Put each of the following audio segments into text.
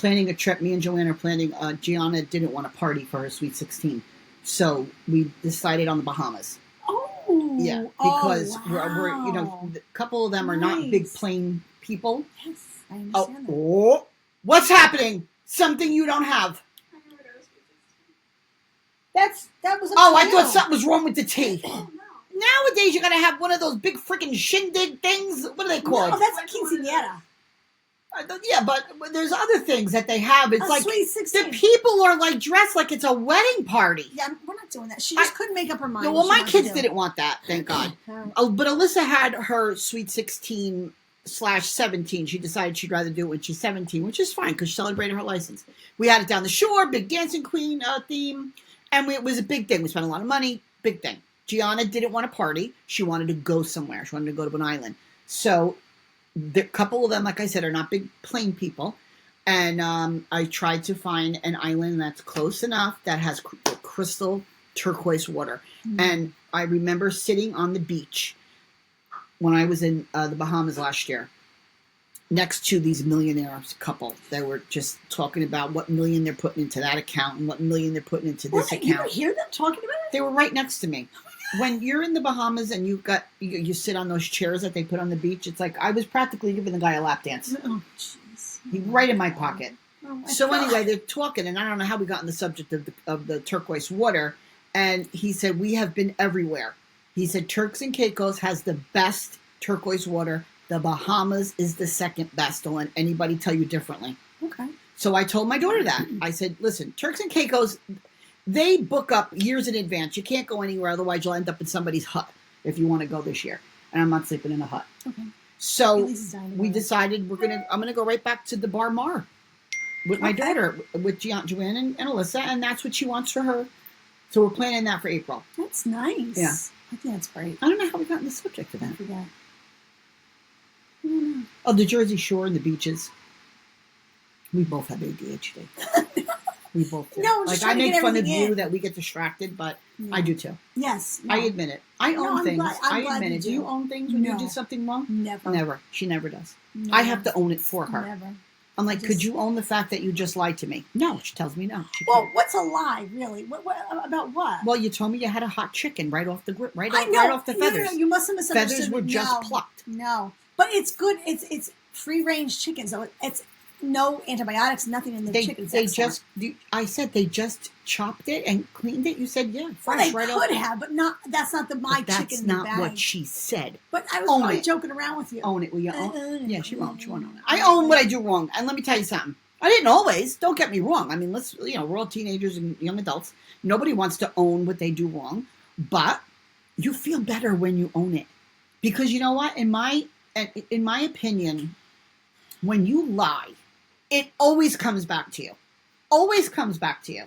planning a trip. Me and Joanne are planning. Gianna didn't want to party for her Sweet 16. So we decided on the Bahamas. Oh. Yeah. Because we're wow. a couple of them are not big plane people. Yes, I understand that. Oh, what's happening? Something you don't have. That was. I thought something was wrong with the tea. Oh, no. Nowadays, you gotta have one of those big freaking shindig things. What are they called? No, that's a quinceañera. Yeah, but there's other things that they have. It's like Sweet 16. the people are like dressed like it's a wedding party. Yeah, we're not doing that. She just couldn't make up her mind. No, well, my kids didn't want that, thank God. But Alyssa had her Sweet 16/17. She decided she'd rather do it when she's 17, which is fine because she celebrated her license. We had it down the shore, big dancing queen theme, and it was a big thing. We spent a lot of money, big thing. Gianna didn't want to party. She wanted to go somewhere. She wanted to go to an island. So a couple of them, like I said, are not big plane people. And I tried to find an island that's close enough that has crystal turquoise water. Mm-hmm. And I remember sitting on the beach when I was in the Bahamas last year next to these millionaires couple that were just talking about what million they're putting into that account and what million they're putting into this account. You could hear them talking about it? They were right next to me. When you're in the Bahamas and you sit on those chairs that they put on the beach, it's like I was practically giving the guy a lap dance. Oh, jeez. He right in my pocket. Oh my so God. Anyway, they're talking, and I don't know how we got on the subject of the turquoise water. And he said, we have been everywhere. He said, Turks and Caicos has the best turquoise water. The Bahamas is the second best. Don't let anybody tell you differently. Okay. So I told my daughter that. I said, listen, Turks and Caicos, they book up years in advance. You can't go anywhere, otherwise you'll end up in somebody's hut if you want to go this year. And I'm not sleeping in a hut. Okay. So we decided I'm gonna go right back to the Bar Mar with my daughter, with Joanne and Alyssa, and that's what she wants for her. So we're planning that for April. That's nice. Yeah. I think that's great. I don't know how we got on the subject of that. I forgot. Oh, the Jersey Shore and the beaches. We both have ADHD. We both do. No, like I make fun of you that we get distracted, but I do too. Yes. No. I admit it. I own things. I admit it. Do you own things when you do something wrong? Never. Never. She never does. Never. I have to own it for her. Never. I'm like, could you own the fact that you just lied to me? No, she tells me no. Well, what's a lie, really? What about what? Well, you told me you had a hot chicken right off the right off the feathers. No, you must have misunderstood. Feathers were just plucked. No, but it's good. It's free range chicken, so it's no antibiotics, nothing in the chicken. I said they just chopped it and cleaned it. You said fresh. Well, they could have, but not. That's not my chicken. That's not what she said. But I was only joking around with you. Own it. Will you own? Yeah, she won't. She won't own it. I own what I do wrong, and let me tell you something. I didn't always. Don't get me wrong. I mean, we're all teenagers and young adults. Nobody wants to own what they do wrong, but you feel better when you own it, because you know what? In my opinion, when you lie, it always comes back to you. Always comes back to you.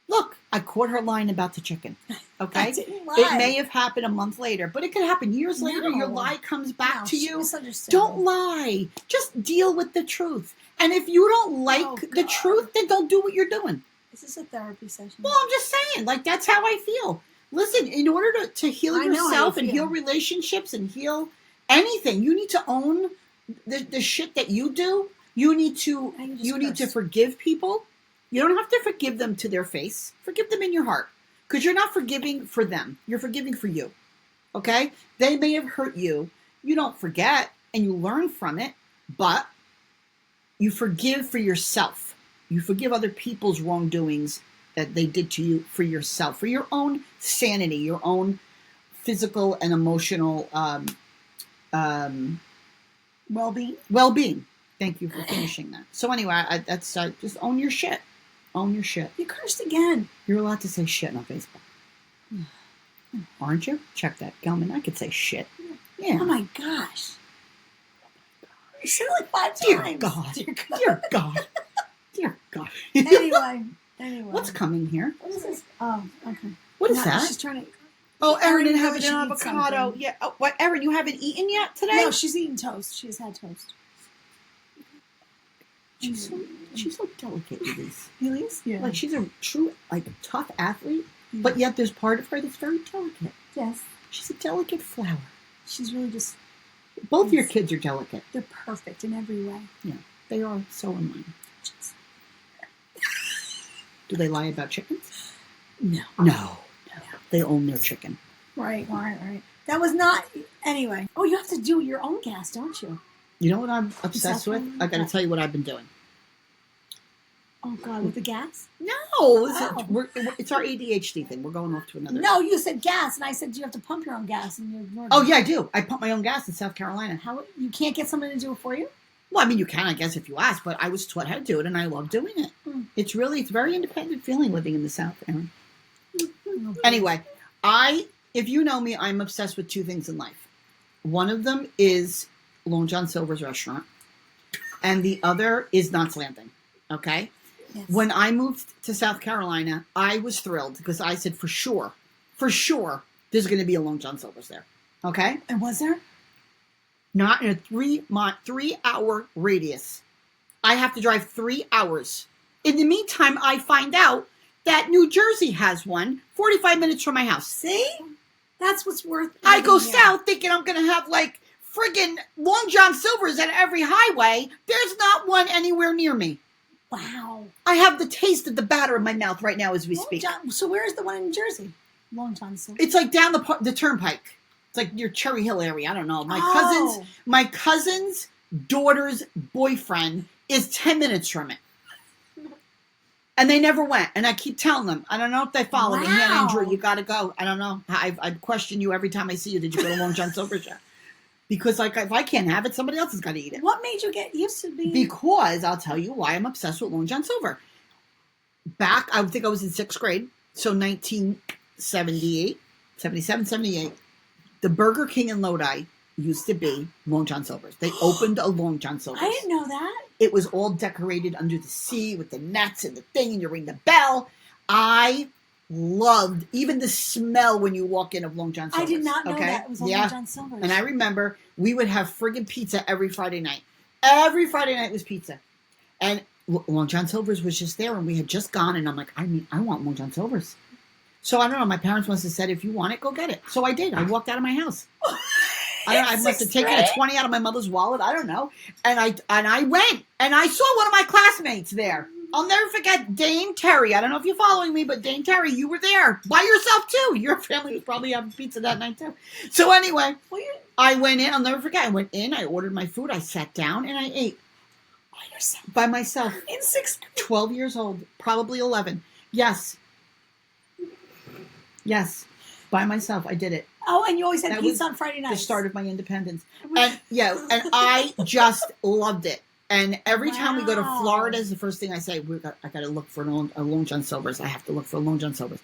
Look, I caught her lying about the chicken. Okay? I didn't lie. It may have happened a month later, but it could happen years later. Your lie comes back to you. Don't lie. Just deal with the truth. And if you don't like the truth, then don't do what you're doing. Is this a therapy session? Well, I'm just saying. Like, that's how I feel. Listen, in order to heal yourself and heal relationships and heal anything, you need to own the shit that you do. You need to forgive people. You don't have to forgive them to their face. Forgive them in your heart. Because you're not forgiving for them. You're forgiving for you. Okay? They may have hurt you. You don't forget and you learn from it, but you forgive for yourself. You forgive other people's wrongdoings that they did to you for yourself, for your own sanity, your own physical and emotional well-being. Thank you for finishing that. So anyway, that's just own your shit. Own your shit. You cursed again. You're allowed to say shit on Facebook. Aren't you? Check that. Gelman, I could say shit. Yeah. Oh my gosh. You said it like 5 Dear times. God. Dear God. Dear God. Anyway. What's coming here? What is this? Oh, okay. What is that? She's trying to... Oh, Erin didn't have an avocado. Yeah. Oh, what, Erin, you haven't eaten yet today? No, she's eaten toast. She has had toast. She's so delicate, Elise. Elise? Yeah. Like, she's a true, tough athlete, but yet there's part of her that's very delicate. Yes. She's a delicate flower. She's really just... Both your kids are delicate. They're perfect in every way. Yeah, they are. So am mine. Do they lie about chickens? No. No. They own their chicken. Right. That was not... Anyway. Oh, you have to do your own gas, don't you? You know what I'm obsessed with? I got to tell you what I've been doing. Oh, God, with the gas? No. It's our ADHD thing. We're going off to another... No, you said gas, and I said you have to pump your own gas. And you ignored Oh, me. yeah, I do. I pump my own gas in South Carolina. How? You can't get someone to do it for you? Well, I mean, you can, I guess, if you ask, but I was taught how to do it, and I love doing it. It's very independent feeling living in the South, Erin. Anyway, if you know me, I'm obsessed with two things in life. One of them is Long John Silver's restaurant, and the other is Knott's Landing. Okay? Yes. When I moved to South Carolina, I was thrilled because I said, for sure, there's going to be a Long John Silver's there. Okay? And was there? Not in a 3-hour radius. I have to drive 3 hours. In the meantime, I find out that New Jersey has one 45 minutes from my house. See? That's what's worth it. I go south thinking I'm going to have like friggin' Long John Silver's at every highway. There's not one anywhere near me. Wow. I have the taste of the batter in my mouth right now as we speak. So where is the one in Jersey? Long John Silver. It's like down the turnpike. It's like near Cherry Hill area. I don't know. My cousin's daughter's boyfriend is 10 minutes from it. And they never went. And I keep telling them, I don't know if they follow me. Yeah, Andrew, you got to go. I don't know. I question you every time I see you. Did you go to Long John Silver's yet? Because like if I can't have it, somebody else has got to eat it. What made you get used to being... Because I'll tell you why I'm obsessed with Long John Silver. Back, I think I was in 6th grade. So 1978, 77, 78. The Burger King in Lodi used to be Long John Silver's. They opened a Long John Silver's. I didn't know that. It was all decorated under the sea with the nets and the thing, and you ring the bell. I loved even the smell when you walk in of Long John Silver's. I did not know that it was Long John Silver's. And I remember we would have friggin' pizza every Friday night. Every Friday night was pizza. And Long John Silver's was just there, and we had just gone, and I'm like, I want Long John Silver's. So I don't know. My parents must have said, if you want it, go get it. So I did. I walked out of my house. I must have taken a 20 out of my mother's wallet. I don't know. And I went, and I saw one of my classmates there. I'll never forget Dame Terry. I don't know if you're following me, but Dame Terry, you were there by yourself too. Your family was probably having pizza that night too. So anyway, I went in. I'll never forget. I went in. I ordered my food. I sat down and I ate by myself. In 6th grade. 12 years old, probably 11. Yes, by myself. I did it. Oh, and you always had pizza on Friday nights. The start of my independence. And I just loved it. And every time we go to Florida, is the first thing I say, I got to look for a Long John Silver's. I have to look for a Long John Silver's.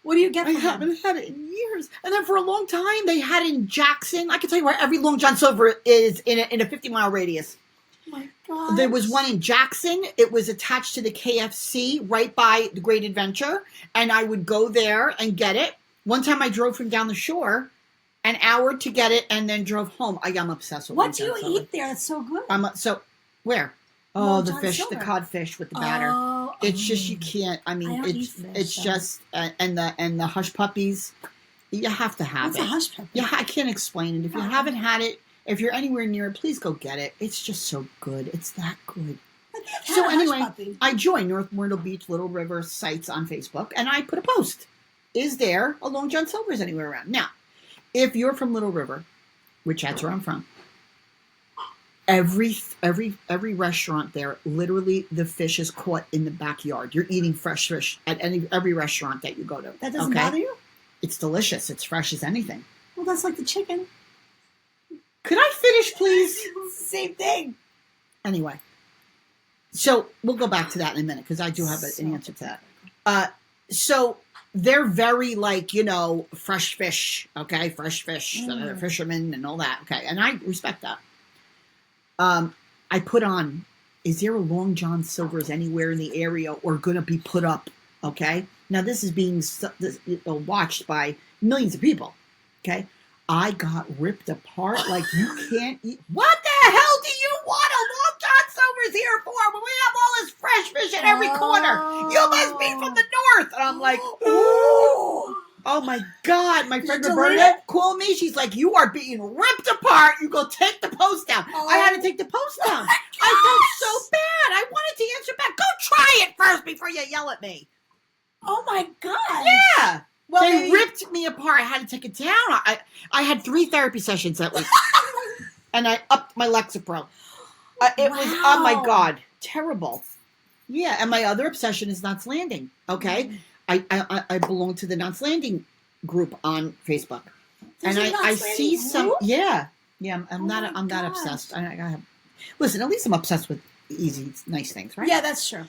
What do you get? I haven't had it in years. And then for a long time, they had it in Jackson. I can tell you where every Long John Silver is in a 50-mile radius. Oh my God. There was one in Jackson. It was attached to the KFC right by the Great Adventure. And I would go there and get it. One time I drove from down the shore an hour to get it and then drove home. I'm obsessed with it. What do you eat there? That's so good. Where? Oh, the fish, the codfish with the batter. Oh, it's just, you can't. I mean, it's just, and the hush puppies. You have to have What's it. A hush puppy? Yeah, I can't explain it. If you haven't had it, if you're anywhere near it, please go get it. It's just so good. It's that good. So anyway, I joined North Myrtle Beach Little River sites on Facebook, and I put a post. Is there a Long John Silver's anywhere around? Now, if you're from Little River, which that's where I'm from, every restaurant there, literally the fish is caught in the backyard. You're eating fresh fish at every restaurant that you go to. That doesn't bother you? It's delicious. It's fresh as anything. Well, that's like the chicken. Could I finish, please? It's the same thing. Anyway, so we'll go back to that in a minute because I do have an answer to that. So they're very fresh fish, okay? Fresh fish, fishermen and all that, okay? And I respect that. I put on, is there a Long John Silver's anywhere in the area or going to be put up, okay? Now, this is being watched by millions of people, okay? I got ripped apart like you can't eat. What the hell do you want a Long John Silver's here for when we have all this fresh fish at every corner? You must be from the north. And I'm like, ooh. Oh my God. My friend Roberta called me. She's like, you are being ripped apart. You go take the post down. I had to take the post down. I felt so bad. I wanted to answer back. Go try try it first before you yell at me. Oh my God. Yeah. Well, They maybe- ripped me apart. I had to take it down. I had 3 therapy sessions that week. And I upped my Lexapro. It was, oh my Wow. God, terrible. Yeah, and my other obsession is Knots Landing. Okay, I belong to the Knots Landing group on Facebook, There's and a Knots I Landing see some. group? Yeah, I'm Oh not. my I'm not gosh. obsessed. I have. Listen, at least I'm obsessed with easy, nice things, right? Yeah, that's true.